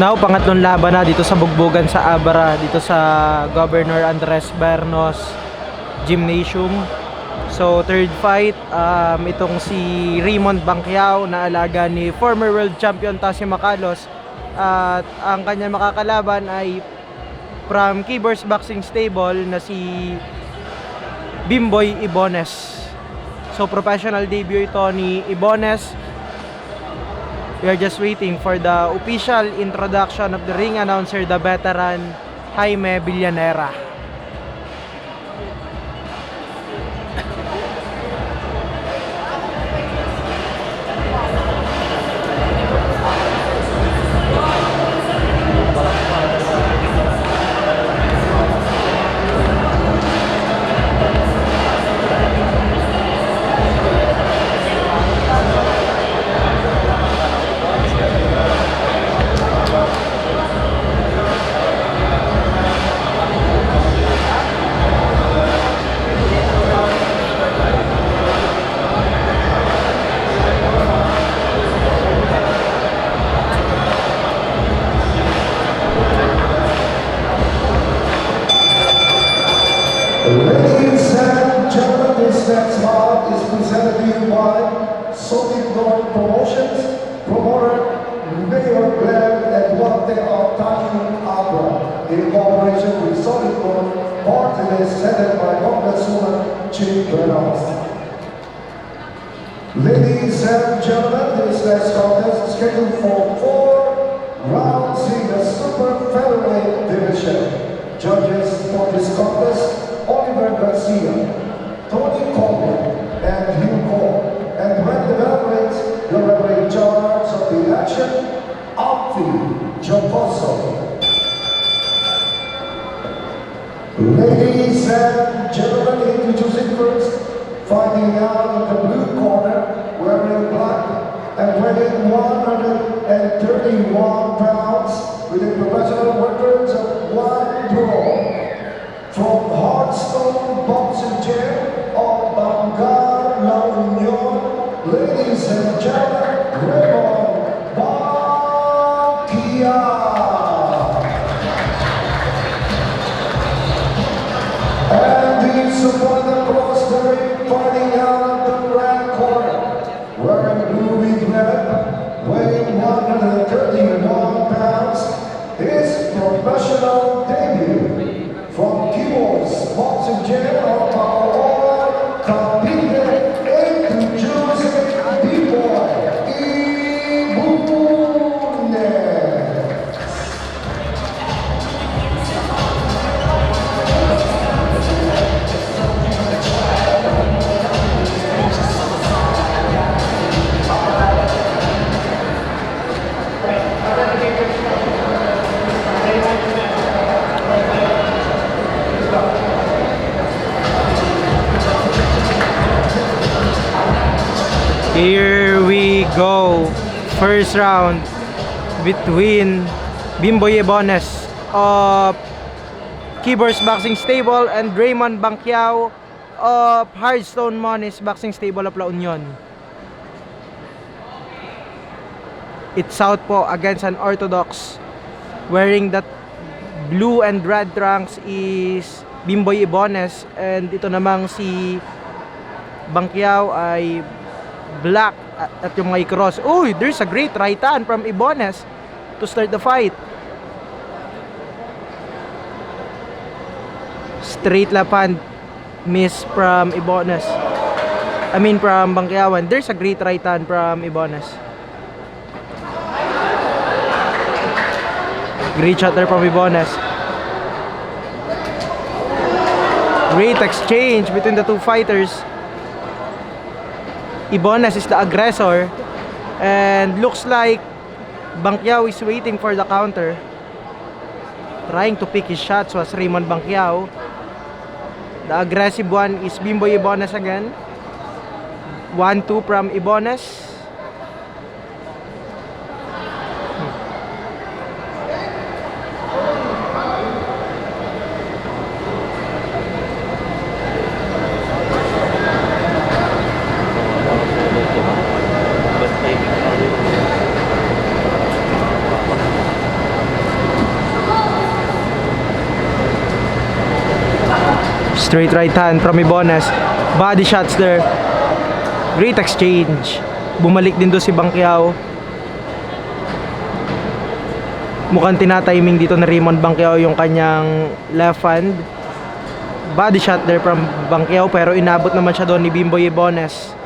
Now, pangatlong laban na dito sa Bugbogan sa Abra, dito sa Governor Andres Bernos Gymnasium. So, third fight, itong si Raymond Bangkiao na alaga ni former world champion Tassie Macalos. At ang kanya makakalaban ay from Keyboards Boxing Stable na si Bimboy Ibones. So, professional debut ito ni Ibones. We are just waiting for the official introduction of the ring announcer, the veteran Jaime Villanera. Ladies and gentlemen, this next bout is presented to you by Solid North Promotions, promoter Mayor Glenn and Duarte Octavio Abra, in cooperation with Solid North, party list headed by Congresswoman Chief Bernos. Ladies and gentlemen, this next contest is scheduled for 4 rounds in the super featherweight division. Judges for this contest: Oliver Garcia, Tony Coleman, and Hugh Cole. And when the bell rings, the referee in charge of the action, Alfie Joposo. Ladies and gentlemen, introducing first, fighting out in the blue corner, wearing black and weighing 131 pounds, with a professional records of 1 draw. From Hardstone Boxing Gym of Bangar, La Union, ladies and gentlemen, Raymond Bangkiao. And he's upon the cross the ring, fighting out of the red corner, wearing blue with red, weighing 131 pounds, his professional debut. From Keyboards Boxing Gym of Paola, Cavite, introducing Bimboy Ibones. Here we go. First round between Bimboy Ibones of Keyboards Boxing Stable and Raymond Bangkiao of Hardstone Moniz Boxing Stable of La Union. It's southpaw against an orthodox. Wearing that blue and red trunks is Bimboy Ibones, and ito namang si Bangkiao ay black at yung may cross. Uy, there's a great right hand from Ibones to start the fight. Straight left hand miss from Ibones. From Bangkiao. And there's a great right hand from Ibones. Great shot there from Ibones. Great exchange between the two fighters. Ibones is the aggressor, and looks like Bangkiao is waiting for the counter. Trying to pick his shots was Raymond Bangkiao. The aggressive one is Bimboy Ibones again. 1-2 from Ibones. Straight right hand from Ibones. Body shots there. Great exchange. Bumalik din do si Bacquiao. Mukhang tinatiming dito na Raymond Bacquiao yung kanyang left hand. Body shot there from Bacquiao, pero inabot naman siya doon ni Bimboy Ibones.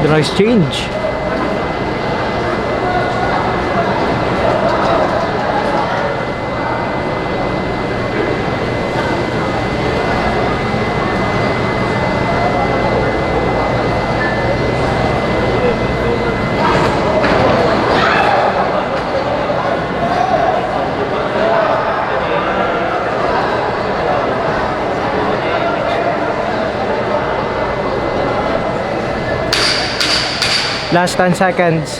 The exchange. Last 10 seconds.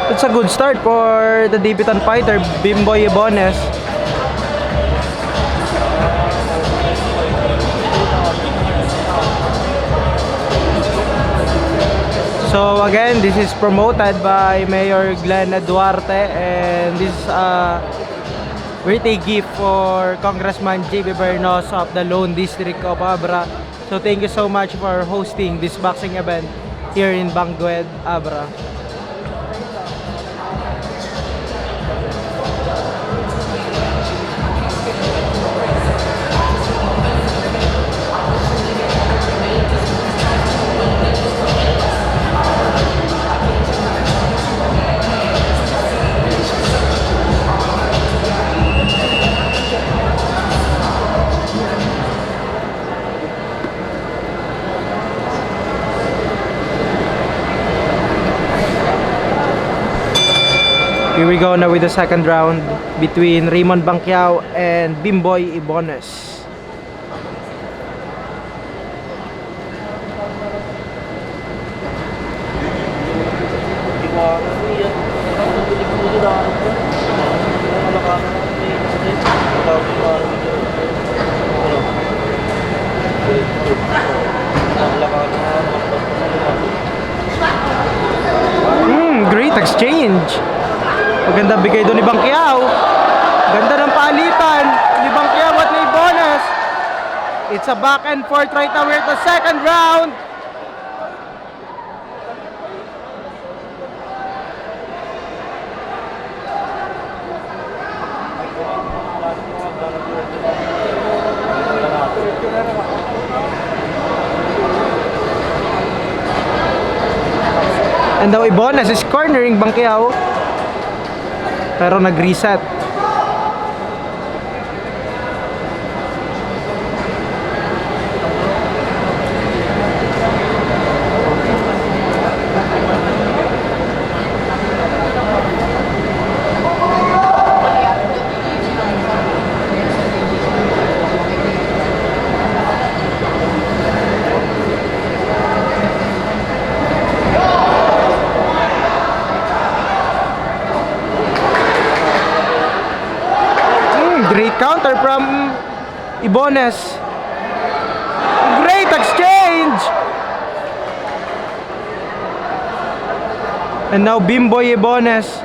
It's a good start for the debutant fighter, Bimboy Ibones. So again, this is promoted by Mayor Glenn Duarte, and this is birthday gift for Congressman J.B. Bernos of the Lone District of Abra. So thank you so much for hosting this boxing event here in Bangued, Abra. Here we go now with the second round between Raymond Bacquiao and Bimboy Ibones. Great exchange. Maganda bigay doon ni Bacquiao. Ganda ng palitan ni Bacquiao at ni Ibones. It's a back and forth right now. We're at the second round. And now Ibones is cornering Bacquiao, pero nag-reset. Great counter from Ibones. Great exchange. And now Bimboy Ibones.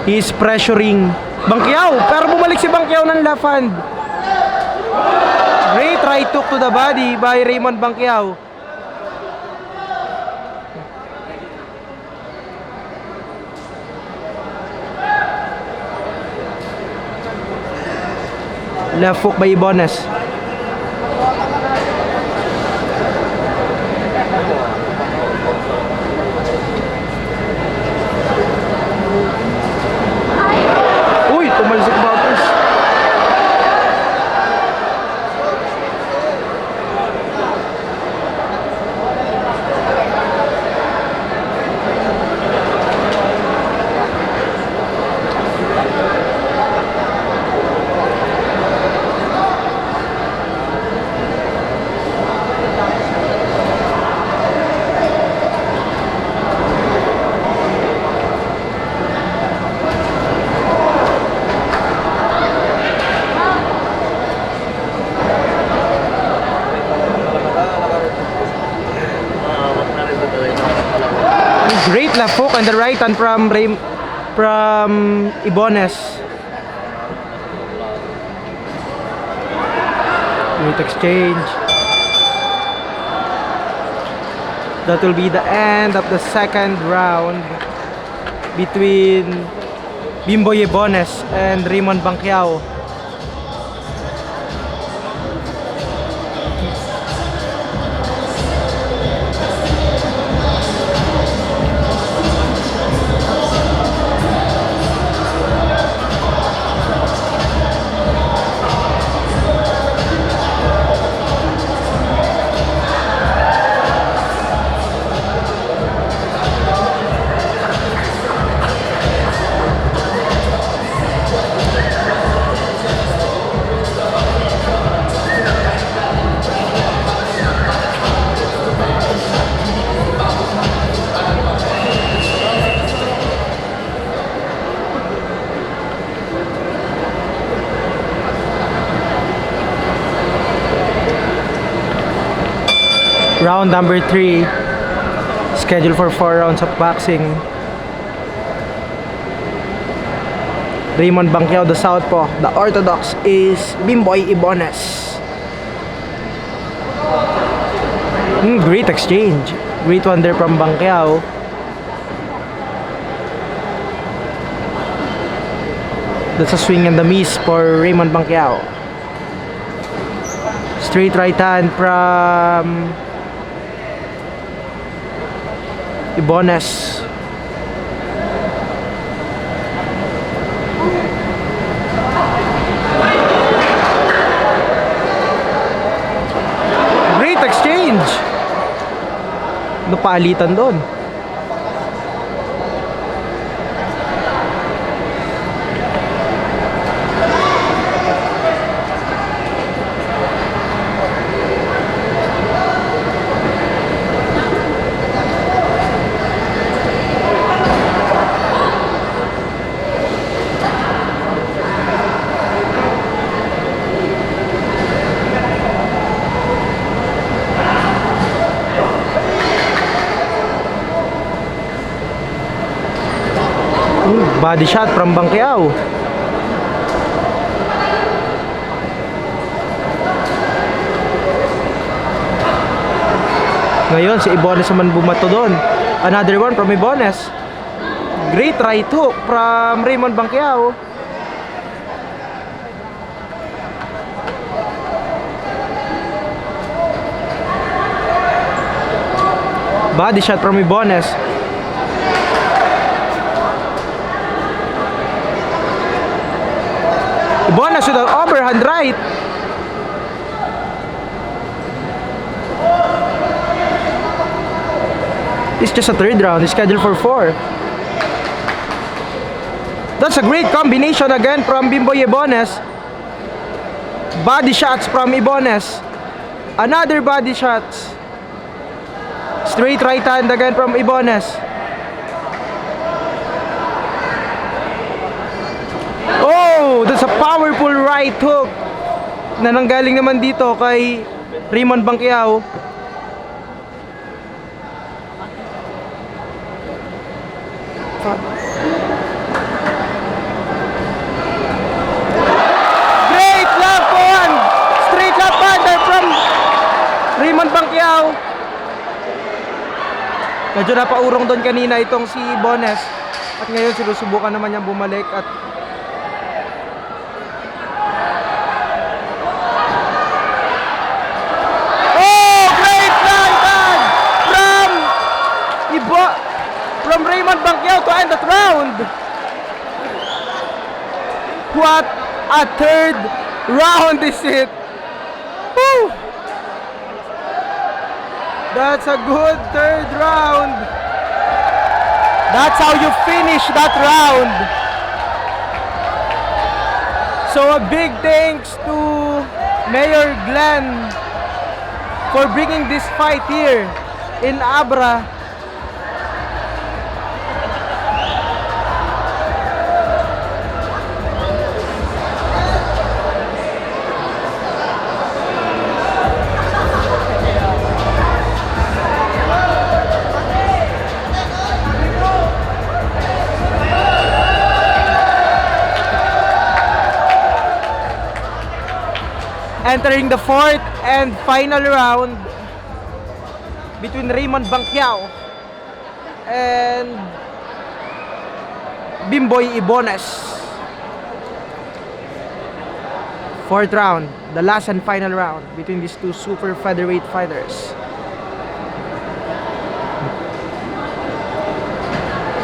He's pressuring Bacquiao, pero bumalik si Bacquiao ng left hand. Great right hook to the body by Raymond Bacquiao. Left hook by Ibones. Uy, tumalsik Bauters. Titan from Ibones. Great exchange. That will be the end of the second round between Bimboy Ibones and Raymond Banquiao. Round number 3, scheduled for 4 rounds of boxing. Raymond Banquiao, the southpaw. The orthodox is Bimboy Ibones. Great exchange. Great one there from Banquiao. That's a swing and a miss for Raymond Banquiao. Straight right hand from Ibones. Great exchange. Napalitan doon. Body shot from Banquiao. Ngayon si Ibones naman bumato doon. Another one from Ibones. Great right hook from Raymond Banquiao. Body shot from Ibones. Ibones with an overhand right. It's just a third round. It's scheduled for 4. That's a great combination again from Bimboy Ibones. Body shots from Ibones. Another body shots. Straight right hand again from Ibones. Oh, that's a powerful right hook na nanggaling naman dito kay Raymond Banquiao. Great left one! Straight left hander from Raymond Banquiao. Medyo napaurong doon kanina itong si Ibones. At ngayon sinusubukan naman niyang bumalik at from Raymond Banquiao to end that round. What a third round is it? Woo! That's a good third round. That's how you finish that round. So a big thanks to Mayor Glenn for bringing this fight here in Abra. Entering the fourth and final round between Raymond Bangkiao and Bimboy Ibones. Fourth round, the last and final round between these two super featherweight fighters.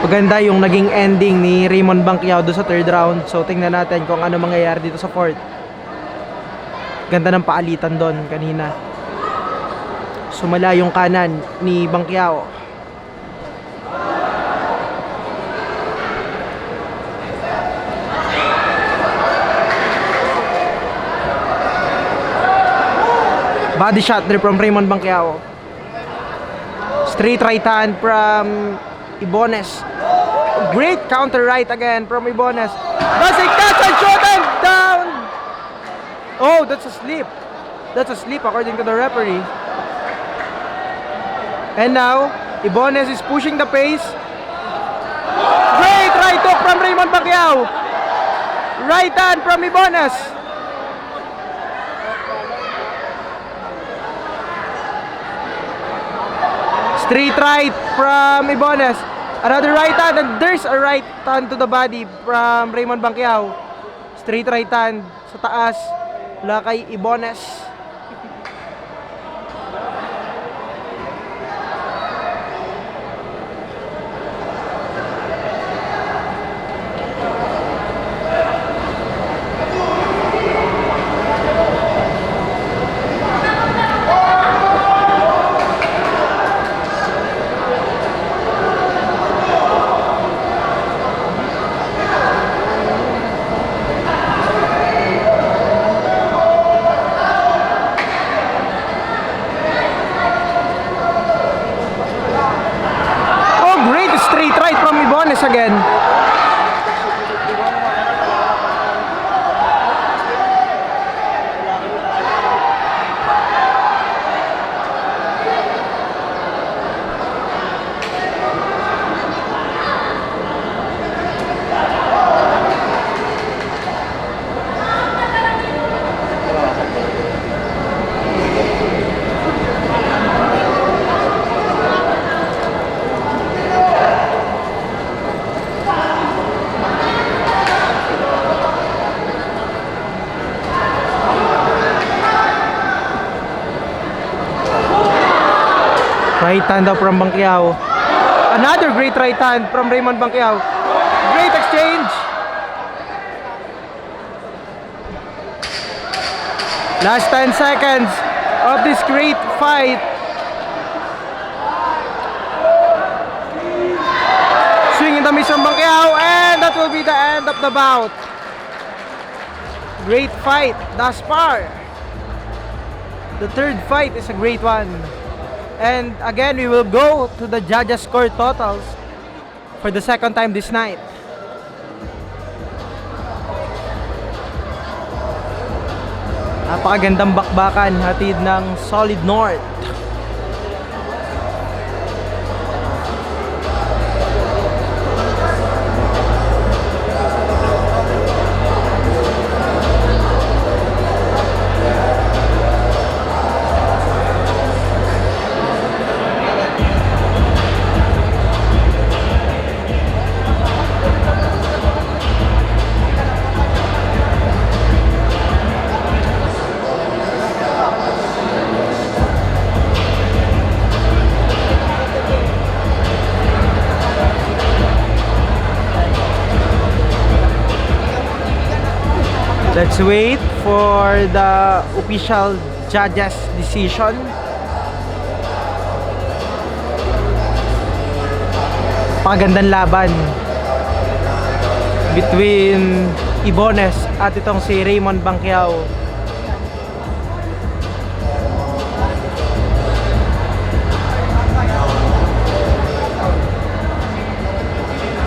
Maganda yung naging ending ni Raymond Bangkiao doon sa third round. So tingnan natin kung ano mangyayari dito sa fourth. Ganda ng paalitan doon kanina. Sumala yung kanan ni Bangkiao. Body shot there from Raymond Bangkiao. Straight right hand from Ibones. Great counter right again from Ibones. Does it catch and shoot and down? Oh, that's a slip. That's a slip according to the referee. And now, Ibones is pushing the pace. Great right hook from Raymond Bangkiao. Right hand from Ibones. Straight right from Ibones. Another right hand, and there's a right hand to the body from Raymond Bangkiao. Straight right hand sa taas mula kay Ibones. Again. Right hand up from Bangkiao. Another great right hand from Raymond Bangkiao. Great exchange. Last 10 seconds of this great fight. Swing in the miss from Bangkiao, and that will be the end of the bout. Great fight thus far. The third fight is a great one. And again, we will go to the judges' score totals for the second time this night. Napakagandang bakbakan hatid ng Solid North. Let's wait for the official judges' decision. Pagandang laban between Ibones at itong si Raymond Bangkiao.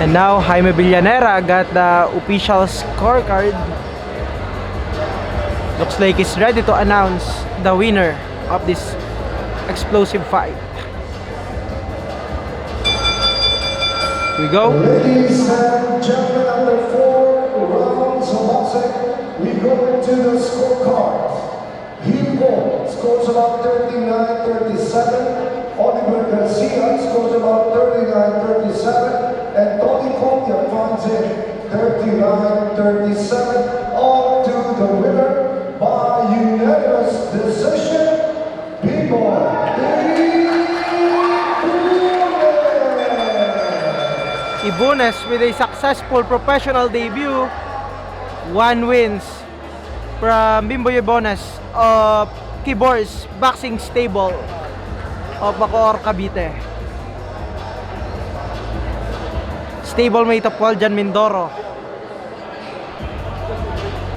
And now Jaime Villanera got the official scorecard. Looks like he's ready to announce the winner of this explosive fight. Here we go. Ladies and gentlemen, after 4 rounds of boxing, we go into the scorecard. scores about 39-37. Oliver Garcia scores about 39-37. And Tony Cotia finds it 39-37. On to the winner by unanimous decision, B-Boy Ibunes with a successful professional debut. 1 wins from Bimbo Ibunes of Kibors Boxing Stable of Bacoor, Cavite. Stablemate of Waljan Mindoro.